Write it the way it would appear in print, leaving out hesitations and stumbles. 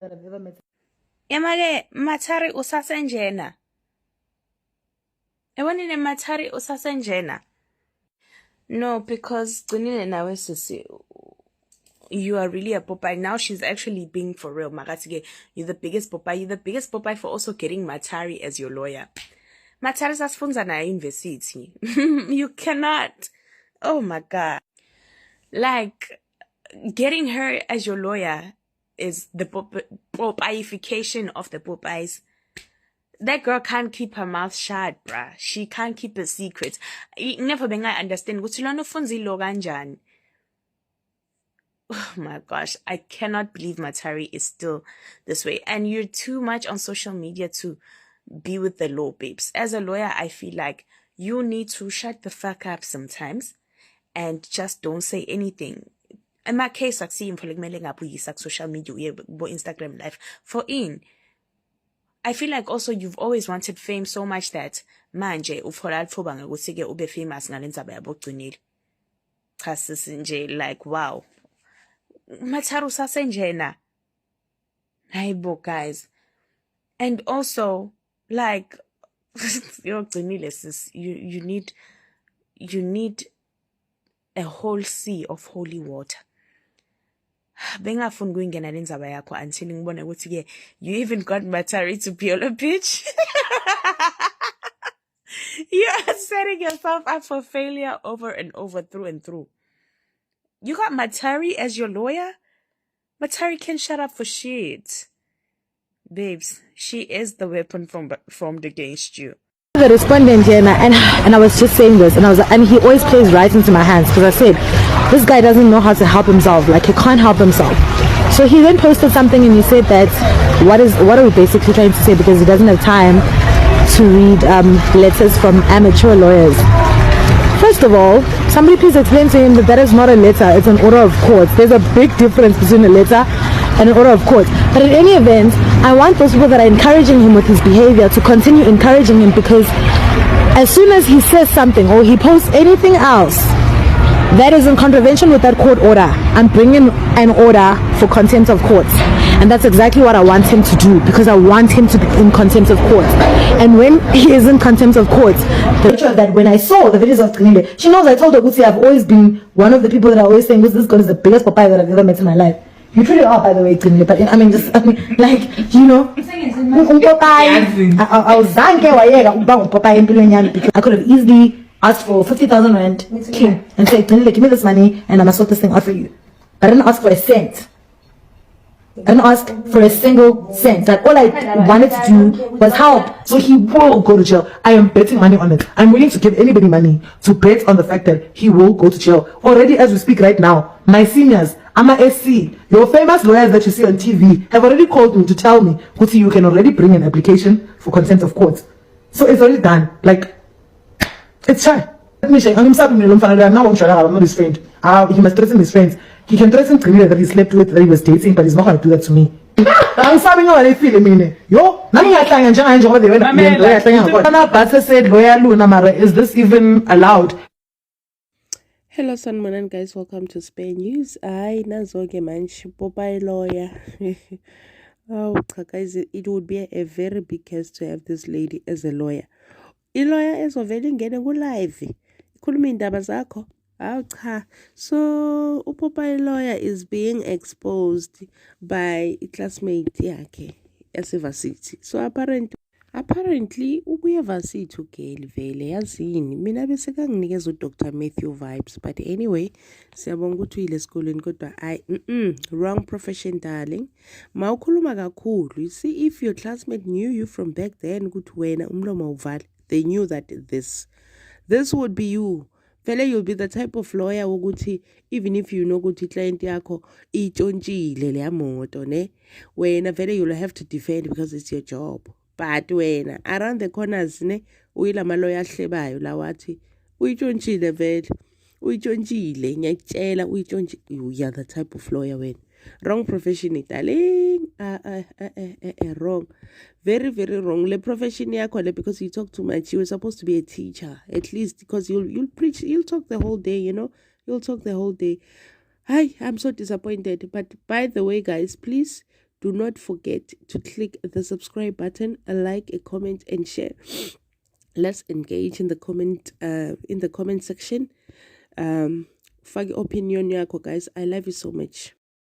that I've ever met. Yamake Matari usasenjena. Ewanine Matari usasenjena. No, because Gcinile nawe sisi, you are really a Popeye. Now she's actually being for real. Magatige, you're the biggest Popeye. You're the biggest Popeye for also getting Matari as your lawyer. Matari sasifunza na university. You cannot. Oh my God. Like, getting her as your lawyer is the Popeyeification of the Popeyes. That girl can't keep her mouth shut, bruh. She can't keep a secret. Never been I understand. Oh my gosh, I cannot believe Matari is still this way. And you're too much on social media to be with the law, babes. As a lawyer, I feel like you need to shut the fuck up sometimes and just don't say anything. In my case, I see him for like social media, Instagram live for in. I feel like also you've always wanted fame so much that manje ufola lithuba ngekuthi-ke ube famous ngale ndzaba yabo Gcinile. Cha sisi nje, like wow. Matari usasenjena. Hayibo guys. And also like yo Gcinile sis, you need a whole sea of holy water. Bengafuni kuyingena le ndzaba yakho until ngibone ukuthi-ke you even got Matari to be on a pitch. You are setting yourself up for failure over and over, through and through. You got Matari as your lawyer? Matari can shut up for shit. Babes, she is the weapon formed against you. The respondent here, and I was just saying this, and he always plays right into my hands because I said, this guy doesn't know how to help himself. Like, he can't help himself. So he then posted something and he said that what are we basically trying to say, because he doesn't have time to read letters from amateur lawyers. First of all, somebody please explain to him that that is not a letter, it's an order of court. There's a big difference between a letter and an order of court. But in any event, I want those people that are encouraging him with his behavior to continue encouraging him, because as soon as he says something or he posts anything else that is in contravention with that court order, I'm bringing an order for contempt of court. And that's exactly what I want him to do, because I want him to be in contempt of court. And when he is in contempt of court, the picture of that, when I saw the videos of Gcinile, she knows I told her, I've always been one of the people that are always saying, this girl is the biggest Popeye that I've ever met in my life. You truly are, by the way, Gcinile, but I mean, like, you know, I could have easily asked for 50,000 rand king and say, Gcinile, give me this money and I'm gonna sort this thing out for you. But I didn't ask for a cent. I didn't ask for a single cent. Like, all I wanted to do was help. So he will go to jail. I am betting money on it. I'm willing to give anybody money to bet on the fact that he will go to jail. Already, as we speak right now, my seniors, I'm a SC, your famous lawyers that you see on TV have already called me to tell me, Kuti, you can already bring an application for contempt of court. So it's already done. Like, it's shy. Let me say, I'm not his friend. He must threaten his friends. He can threaten Gcinile that he slept with, that he was dating, but he's not going to do that to me. I'm sorry, no, I feel me. Yo, is this even allowed? Hello sanibonani guys, welcome to Spain News. Hayi nazo-ke manje Popeye lawyer. Oh cha guys, it would be a very big case to have this lady as a lawyer. I-lawyer ezovele ingene ku-live ikhuluma iy'ndaba zakho. Awu cha. So uPopeye lawyer is being exposed by i-classmate yakhe yasevasithi. So apparently ubuye varsity ugeli vele yazini. Mina bese kanginikeza uDr Matthew vibes, but anyway siyabonga ukuthi uyile esikoleni kodwa wrong profession darling. Mawukhuluma kakhulu. You see, if your classmate knew you from back then ukuthi wena umlomo uvale, they knew that this would be you. Vele you'll be the type of lawyer wokuthi even if you know ukuthi client yakho itshontshile leya moto ne, wena vele you'll have to defend because it's your job. But wena around the corners ne uyila maloya ahlebayo lawathi uyitshontshile vele uyitshontshile ngiyakutshela uyitshontshe. You are the type of lawyer wena. Wrong profession darling. Wrong, very very wrong. Le profession yakho le, because you talk too much. You were supposed to be a teacher at least, because you'll preach, you'll talk the whole day, you know, you'll talk the whole day. I'm so disappointed. But by the way guys, please do not forget to click the subscribe button, a like, a comment, and share. Let's engage in the comment section. Fag opinion yako, guys. I love you so much.